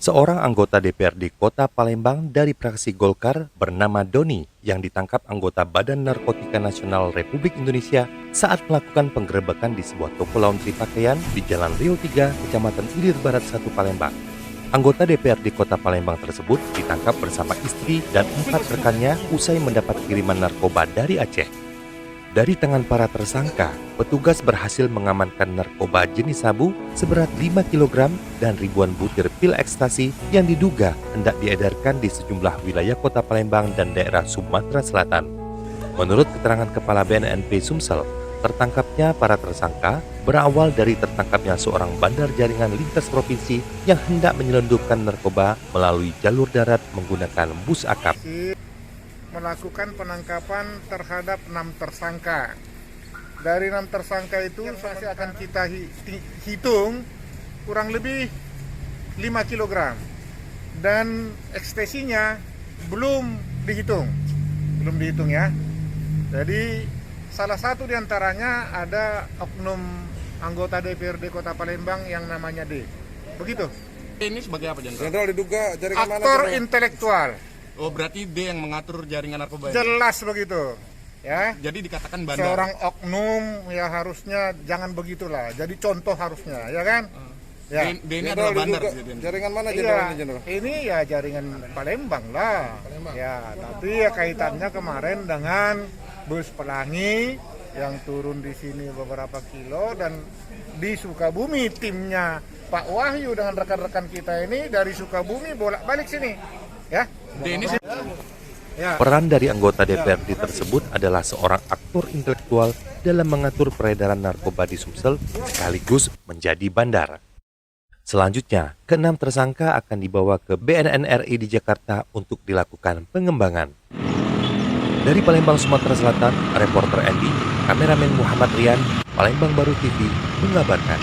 Seorang anggota DPRD Kota Palembang dari fraksi Golkar bernama Doni yang ditangkap anggota Badan Narkotika Nasional Republik Indonesia saat melakukan penggerebekan di sebuah toko laundry pakaian di Jalan Rio 3, Kecamatan Ilir Barat 1, Palembang. Anggota DPRD Kota Palembang tersebut ditangkap bersama istri dan 4 rekannya usai mendapat kiriman narkoba dari Aceh. Dari tangan para tersangka, petugas berhasil mengamankan narkoba jenis sabu seberat 5 kg dan ribuan butir pil ekstasi yang diduga hendak diedarkan di sejumlah wilayah Kota Palembang dan daerah Sumatera Selatan. Menurut keterangan Kepala BNNP Sumsel, tertangkapnya para tersangka berawal dari tertangkapnya seorang bandar jaringan lintas provinsi yang hendak menyelundupkan narkoba melalui jalur darat menggunakan bus akap. Melakukan penangkapan terhadap 6 tersangka. Dari 6 tersangka itu masih akan kita hitung kurang lebih 5 kg. Dan ekstasinya belum dihitung ya. Jadi salah satu diantaranya ada oknum anggota DPRD Kota Palembang yang namanya D. Begitu. Ini sebagai apa, Jenderal? Jenderal diduga jaringan mana? Aktor intelektual. Oh, berarti D yang mengatur jaringan narkoba. Jelas begitu. Ya. Jadi dikatakan bandar. Seorang oknum ya harusnya jangan begitulah. Jadi contoh harusnya, ya kan? Ya. D ini adalah bandar. Jaringan mana Iya, Jenderal? ini ya jaringan Palembang lah. Ya, tapi ya kaitannya kemarin dengan bus pelangi yang turun di sini beberapa kilo dan di Sukabumi timnya Pak Wahyu dengan rekan-rekan kita ini dari Sukabumi bolak-balik sini. Ya. Peran dari anggota DPRD tersebut adalah seorang aktor intelektual dalam mengatur peredaran narkoba di Sumsel sekaligus menjadi bandar. Selanjutnya, ke-6 tersangka akan dibawa ke BNN RI di Jakarta untuk dilakukan pengembangan. Dari Palembang, Sumatera Selatan, reporter Andy, kameramen Muhammad Rian, Palembang Baru TV mengabarkan.